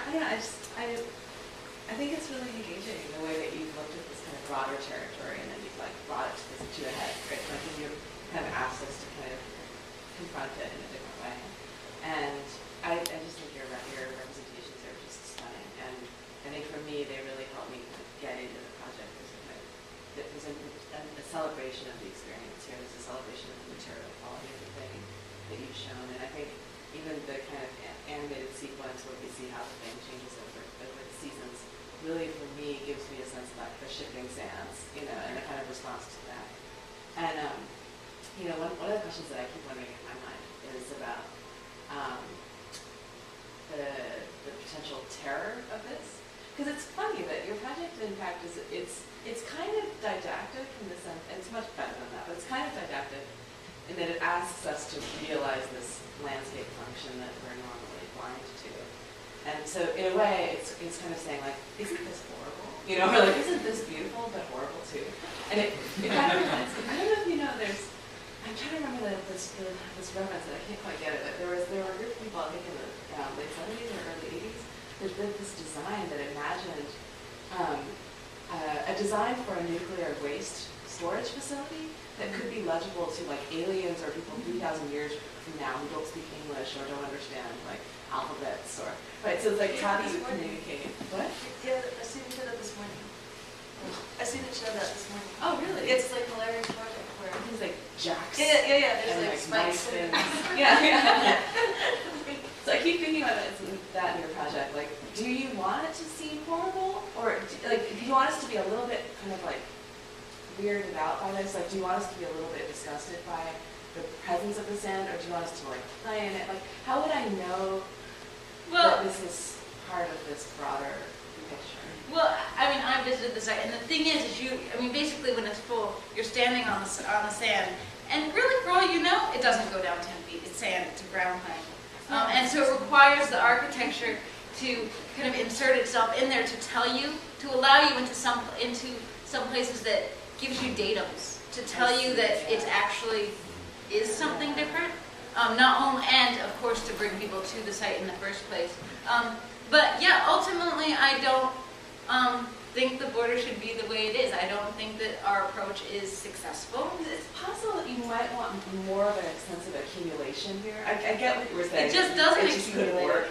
I think it's really engaging the way that you've looked at this kind of broader territory and then you've like brought it to a head, right? Like you kind of asked us to kind of confront it in a different way. And I just think your representations are just stunning. And I think for me, they really helped me kind of get into the project. There's a celebration of the experience here. There's a celebration of the material quality of the thing that you've shown. And I think even the kind of animated sequence where we see how the thing changes over the seasons really, for me, gives me a sense of like the shifting sands, and the kind of response to that. And, one of the questions that I keep wondering in my mind is about the potential terror of this. Because it's funny that your project, in fact, it's kind of didactic in the sense, and it's much better than that, but it's kind of didactic in that it asks us to realize this landscape function that we're normally blind to. And so, in a way, it's kind of saying, like, isn't this horrible? Or like, isn't this beautiful but horrible too? And it kind of reminds me, I don't know if you know, I'm trying to remember this reference, and I can't quite get it, but there were a group of people, I think in the late 70s or early 80s, that did this design that imagined a design for a nuclear waste storage facility that could be legible to like aliens or people 3,000 years from now who don't speak English or don't understand like alphabets or right. So it's like how do you communicate? What? Yeah, I see the show that this morning. I see the show that this morning. Oh really? It's like a hilarious project where things like jacks. Yeah. There's and like spikes. Yeah. So I keep thinking about that in your project. Like, do you want it to seem horrible, or do you want us to be a little bit kind of like weirded out by this? Like, do you want us to be a little bit disgusted by the presence of the sand, or do you want us to like play in it? Like, how would I know that this is part of this broader picture? Well, I mean, I visited the site, and the thing is basically when it's full, you're standing on the sand, and really, for all you know, it doesn't go down 10 feet. It's sand. It's a ground plane. And so it requires the architecture to kind of insert itself in there to tell you, to allow you into some places that gives you datums, to tell you that it actually is something different. Not only, and of course to bring people to the site in the first place. But yeah, ultimately I don't think the border should be the way it is. I don't think that our approach is successful. It's possible that you might want more of an extensive accumulation here. I get what you were saying. It just doesn't accumulate anymore.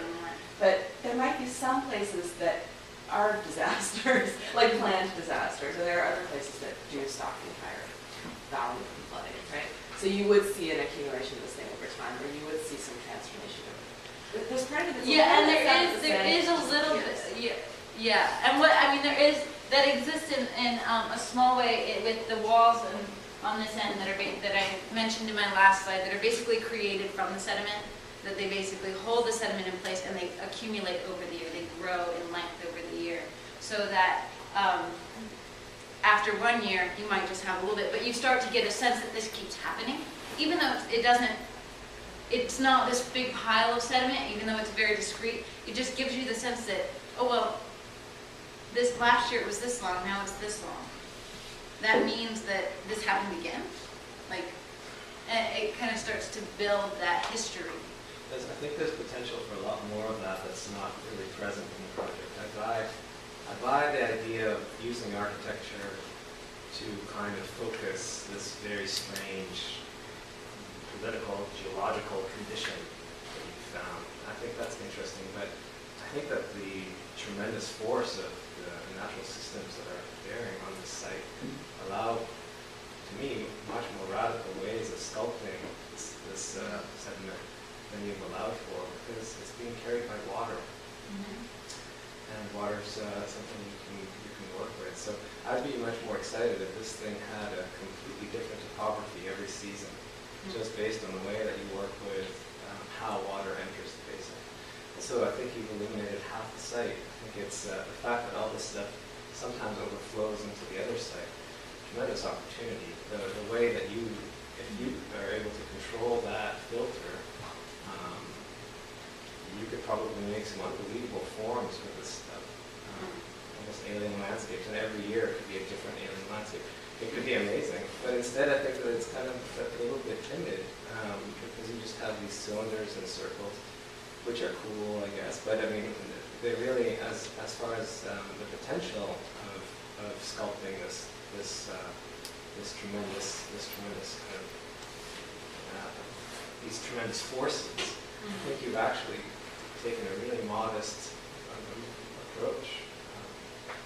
But there might be some places that are disasters, like planned disasters, and there are other places that do stop the entire valley from flooding, right? So you would see an accumulation of this thing over time, or you would see some transformation of it. There's part of it. Yeah, and there is a little bit. Yeah, and that exists in a small way with the walls on this end that I mentioned in my last slide that are basically created from the sediment, that they basically hold the sediment in place and they accumulate over the year. They grow in length over the year, so that after 1 year you might just have a little bit, but you start to get a sense that this keeps happening, even though it's not this big pile of sediment, even though it's very discrete. It just gives you the sense that, oh well, this last year it was this long, now it's this long. That means that this happened again. Like, it kind of starts to build that history. I think there's potential for a lot more of that that's not really present in the project. I buy the idea of using architecture to kind of focus this very strange political, geological condition that you found. I think that's interesting, but I think that the tremendous force of the natural systems that are bearing on this site allow, to me, much more radical ways of sculpting this sediment than you've allowed for, because it's being carried by water. And water's something you can work with. So I'd be much more excited if this thing had a completely different topography every season, just based on the way that you work with how water enters the basin. And so I think you've eliminated half the site. I think it's the fact that all this stuff sometimes overflows into the other site. Tremendous opportunity. The way that if you are able to control that filter, you could probably make some unbelievable forms with this stuff. Almost alien landscapes, and every year it could be a different alien landscape. It could be amazing, but instead I think that it's kind of a little bit timid, because you just have these cylinders and circles, which are cool, I guess, but I mean, they really, as far as the potential of sculpting this tremendous kind of these tremendous forces, I think you've actually taken a really modest approach,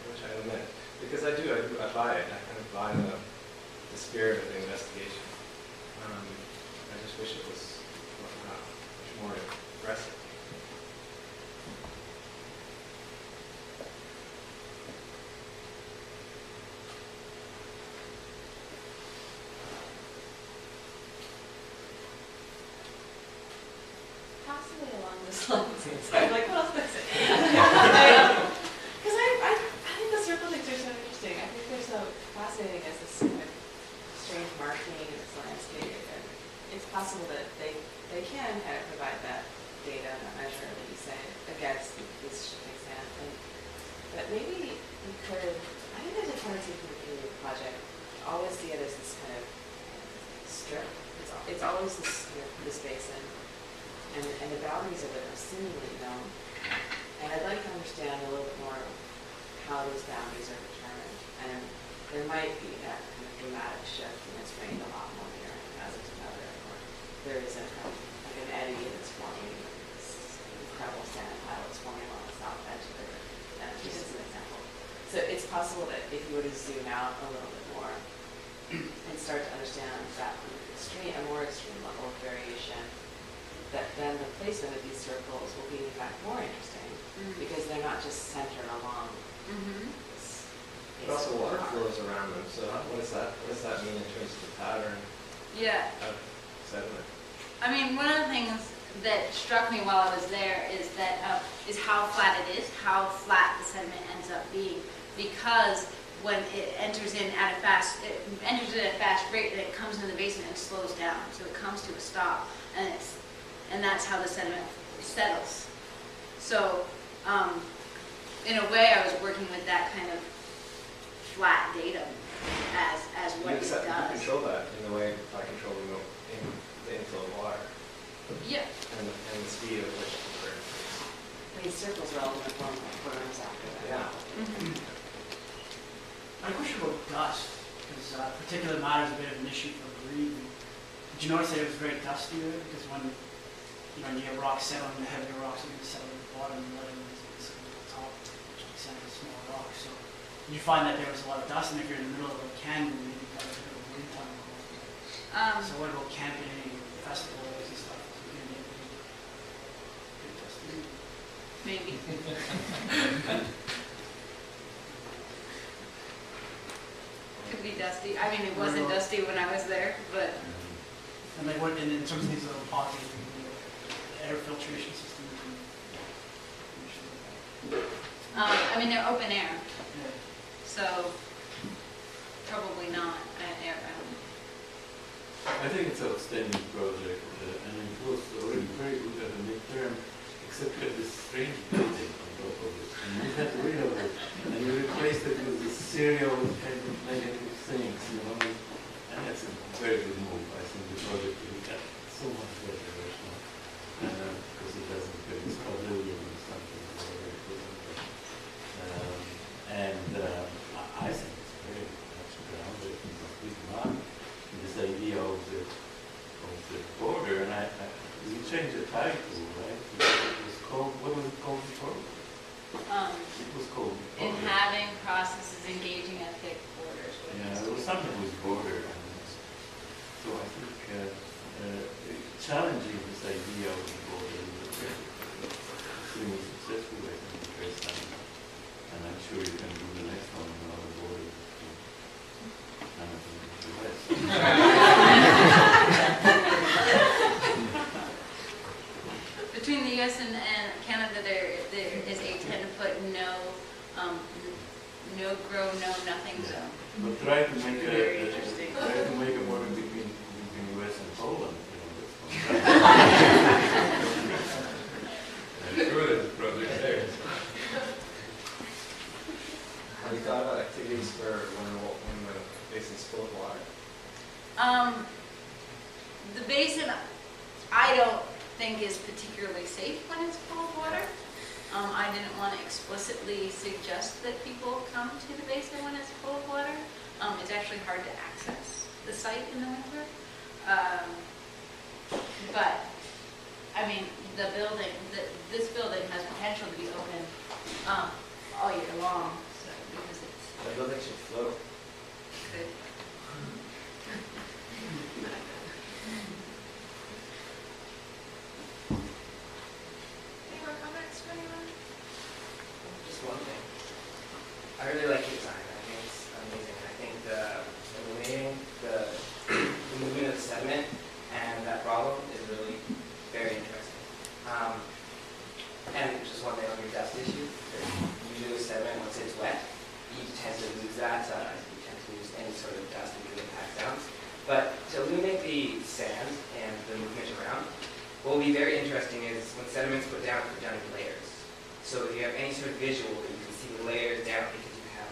which I admit, because I buy it. I kind of buy the spirit of the investigation. I just wish it was much more aggressive. Possibly along this lines. I'm like, what else could I say? Because I think the circle things are so interesting. I think they're so fascinating as this kind of strange marking in this landscape. And it's possible that they can kind of provide that data and that measure that you say against this shifting sand. But maybe we could, I think there's a tendency from the community project to always see it as this kind of strip. It's always this kind of this basin. And the boundaries of it are seemingly known. And I'd like to understand a little bit more how those boundaries are determined. And there might be that kind of dramatic shift, and it's rained a lot more here as it's another, or there is a kind of like an eddy that's forming, this incredible sand pile that's forming along the south edge of the river. And just as an example. So it's possible that if you were to zoom out a little bit more and start to understand that a more extreme level of variation, that then the placement of these circles will be in fact more interesting because they're not just centered along this. But also water flows around them. So what does that mean in terms of the pattern of sediment? I mean, one of the things that struck me while I was there is that is how flat it is, how flat the sediment ends up being, because when it enters in at a fast rate, and it comes into the basin and slows down, so it comes to a stop, and that's how the sediment settles. So, in a way, I was working with that kind of flat datum as what it does. You control that in a way by controlling the inflow of water. Yeah. And the speed at which the current moves. These circles are all going to form like berms after that. Yeah. I have a question about dust, because particulate matter is a bit of an issue for breathing. Did you notice that it was very dusty there? Because when you get rocks settling, the heavier rocks are going to settle at the bottom, and the lighter ones are going to settle at the top, which makes sense with smaller rocks. So did you find that there was a lot of dust, and if you're in the middle of a canyon, maybe you've got a bit of a wind tunnel going on. So what about camping, festivals and stuff? Is it going to be pretty dusty? Maybe. Could be dusty. I mean, it wasn't dusty when I was there, but. And like what, in terms of these little pockets, air filtration system. I mean, they're open air, Yeah. so probably not. I don't know. I think it's an outstanding project, and it was already very good at the midterm, except you had this strange building on top of it. And you had rid of it, and you replaced it with this serial kind of negative things, and that's a very good move. I think the project will get so much better right now, because it doesn't get this pavilion or something very good. I think it's very much grounded in this big map, in this idea of the border, and we changed the title, right? It was called, what was it called before? It was called Inhabiting processes engaging at thick borders. Yeah, there was something with border. So I think challenging this idea of the border was extremely successful, I think, the first time. And I'm sure you can do the next one on the border between Canada and the US. Between the U.S. and Canada, there is a 10-foot no grow, no nothing zone. But try to make Very interesting. a border between US and Poland. I'm sure there's a project there. Have you thought about activities for when the basin's full of water? The basin, I don't think is particularly safe when it's full of water. I I didn't want to explicitly suggest that people come to the basin when it's full of water. It's actually hard to access the site in the winter. But, I mean, this building has potential to be open all year long, so, because it's The building should float. good. Any more comments from anyone? Just one thing. I really like your design. I think it's amazing. I think the eliminating the movement of the sediment and that problem is really very interesting. And just one thing on your dust issue. Usually with sediment, once it's wet, you tend to lose that. You tend to lose any sort of dust because it packs down. But to eliminate the sand and the movement around, what will be very interesting is when sediment's put down in layers. So if you have any sort of visual, you can see the layers down because you have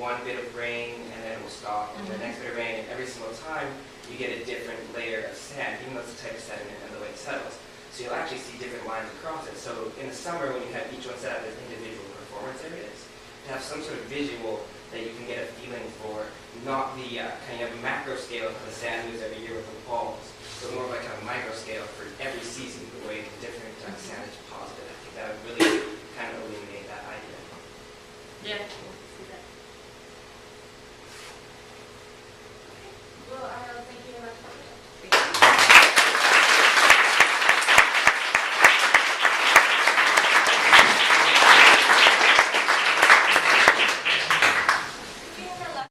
one bit of rain and then it will stop, and the next bit of rain, and every single time you get a different layer of sand, even though it's the type of sediment and the way it settles. So you'll actually see different lines across it. So in the summer, when you have each one set up as individual performance areas, to have some sort of visual that you can get a feeling for, not the kind of macro scale of the sand moves every year with the falls, but more like a micro scale for every season, the way the different sand is posited. I think that would really kind of illuminate